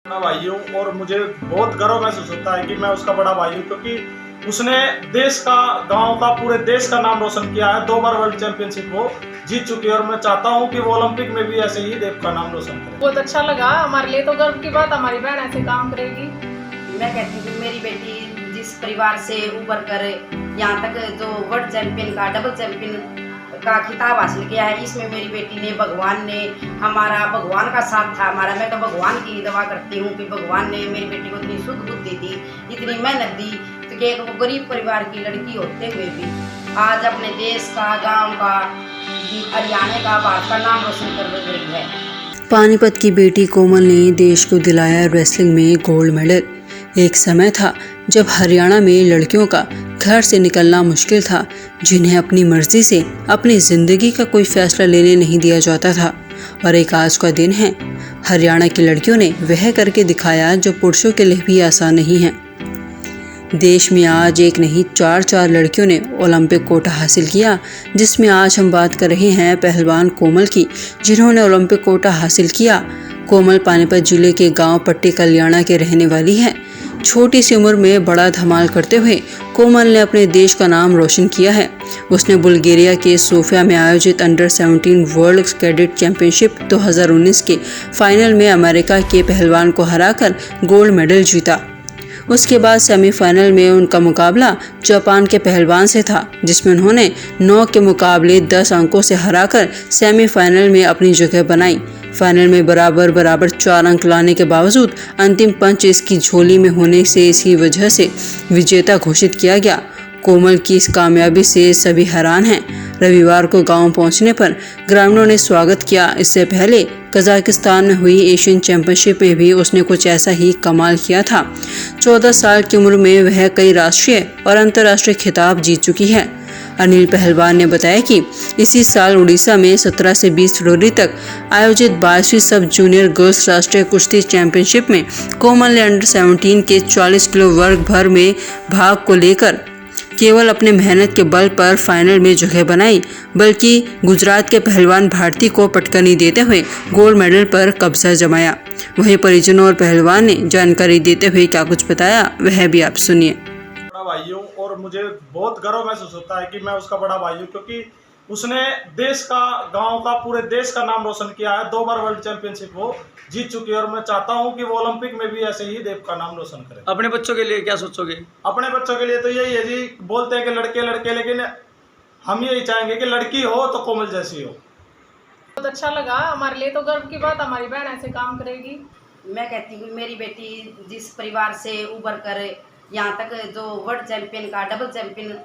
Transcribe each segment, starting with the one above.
बड़ा भाई हूँ और मुझे बहुत गर्व महसूस होता है कि मैं उसका बड़ा भाई हूँ, क्योंकि उसने देश का, गांव का, पूरे देश का नाम रोशन किया है। 2 बार वर्ल्ड चैंपियनशिप वो जीत चुकी है और मैं चाहता हूँ कि वो ओलंपिक में भी ऐसे ही देश का नाम रोशन करे। बहुत अच्छा लगा, हमारे लिए तो गर्व की बात, हमारी बहन ऐसे काम करेगी। मैं कहती हूँ मेरी बेटी जिस परिवार से उभर कर यहाँ तक जो वर्ल्ड चैंपियन का, डबल चैंपियन का खिताब हासिल किया है, इसमें मेरी बेटी ने, भगवान ने, भगवान का साथ था हमारा। मैं तो भगवान की दुआ करती हूँ कि भगवान ने मेरी बेटी को इतनी शुद्ध बुद्धि दी, इतनी मेहनत दी, तो कि एक वो गरीब परिवार की लड़की होते हुए भी आज अपने देश का, गांव का, हरियाणा का, भारत का नाम रोशन कर रही है। पानीपत की बेटी कोमल ने देश को दिलाया रेसलिंग में गोल्ड मेडल। एक समय था जब हरियाणा में लड़कियों का घर से निकलना मुश्किल था, जिन्हें अपनी मर्जी से अपनी जिंदगी का कोई फैसला लेने नहीं दिया जाता था। और एक आज का दिन है, हरियाणा की लड़कियों ने वह करके दिखाया जो पुरुषों के लिए भी आसान नहीं है। देश में आज एक नहीं 4 लड़कियों ने ओलंपिक कोटा हासिल किया, जिसमें आज हम बात कर रहे हैं पहलवान कोमल की, जिन्होंने ओलंपिक कोटा हासिल किया। कोमल पानीपत जिले के गांव पट्टी कल्याणा के रहने वाली है। छोटी सी उम्र में बड़ा धमाल करते हुए कोमल ने अपने देश का नाम रोशन किया है। उसने बुल्गारिया के सोफिया में आयोजित अंडर 17 वर्ल्ड कैडेट चैंपियनशिप 2019 के फाइनल में अमेरिका के पहलवान को हराकर गोल्ड मेडल जीता। उसके बाद सेमीफाइनल में उनका मुकाबला जापान के पहलवान से था, जिसमें उन्होंने 9 के मुकाबले 10 अंकों से हराकर सेमीफाइनल में अपनी जगह बनाई। फाइनल में बराबर 4 अंक लाने के बावजूद अंतिम पंच इसकी झोली में होने से इसी वजह से विजेता घोषित किया गया। कोमल की इस कामयाबी से सभी हैरान हैं। रविवार को गांव पहुंचने पर ग्रामीणों ने स्वागत किया। इससे पहले कजाकिस्तान में हुई एशियन चैंपियनशिप में भी उसने कुछ ऐसा ही कमाल किया था। 14 साल की उम्र में वह कई राष्ट्रीय और अंतर्राष्ट्रीय खिताब जीत चुकी है। अनिल पहलवान ने बताया कि इसी साल उड़ीसा में 17 से 20 फरवरी तक आयोजित 22वीं सब जूनियर गर्ल्स राष्ट्रीय कुश्ती चैंपियनशिप में कोमल ने अंडर 17 के 40 किलो वर्ग भर में भाग को लेकर केवल अपने मेहनत के बल पर फाइनल में जगह बनाई, बल्कि गुजरात के पहलवान भारती को पटकनी देते हुए गोल्ड मेडल पर कब्जा जमाया। वहीं परिजनों और पहलवान ने जानकारी देते हुए क्या कुछ बताया, वह भी आप सुनिए। बड़ा भाई हूँ और मुझे बहुत गर्व महसूस होता है कि मैं उसका बड़ा भाई हूँ, क्योंकि उसने देश का, गांव का, पूरे देश का नाम रोशन किया है। 2 बार वर्ल्ड चैंपियनशिप वो जीत चुकी है और मैं चाहता हूं कि वो ओलंपिक में भी ऐसे ही देश का नाम रोशन करे। अपने बच्चों के लिए क्या सोचोगे? अपने बच्चों के लिए तो यही है जी, बोलते हैं कि लड़के, लेकिन हम यही चाहेंगे कि लड़की हो तो कोमल जैसी हो। बहुत अच्छा लगा, हमारे लिए तो गर्व की बात, हमारी बहन ऐसे काम करेगी। मैं कहती हूँ मेरी बेटी जिस परिवार से उभर कर यहाँ तक जो वर्ल्ड चैंपियन का, डबल चैंपियन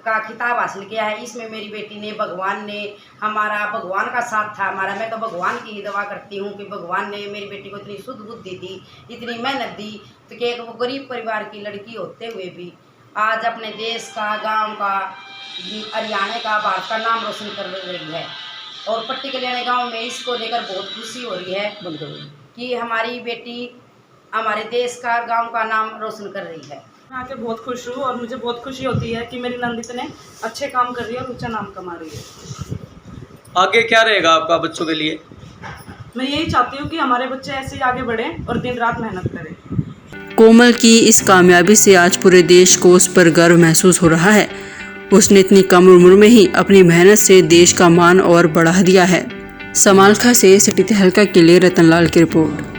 का खिताब हासिल किया है, इसमें मेरी बेटी ने, भगवान ने, भगवान का साथ था हमारा। मैं तो भगवान की ही दुआ करती हूँ कि भगवान ने मेरी बेटी को इतनी शुद्ध बुद्धि दी, इतनी मेहनत दी, तो कि एक वो गरीब परिवार की लड़की होते हुए भी आज अपने देश का, गांव का, हरियाणा का, भारत का नाम रोशन कर रही है। और पट्टी कल्याणा गाँव में इसको लेकर बहुत खुशी हो रही है कि हमारी बेटी हमारे देश का, गांव का नाम रोशन कर रही है। आके बहुत खुश हूँ और मुझे बहुत खुशी होती है कि मेरी नंद इतने अच्छे काम कर रही है और ऊंचा नाम कमा रही है। आगे क्या रहेगा आपका बच्चों के लिए? मैं यही चाहती हूँ कि हमारे बच्चे ऐसे ही आगे बढ़ें और दिन रात मेहनत करें। कोमल की इस कामयाबी से आज पूरे देश को उस पर गर्व महसूस हो रहा है। उसने इतनी कम उम्र में ही अपनी मेहनत से देश का मान और बढ़ा दिया है। समालखा से सिटी तहलका के लिए रतनलाल की रिपोर्ट।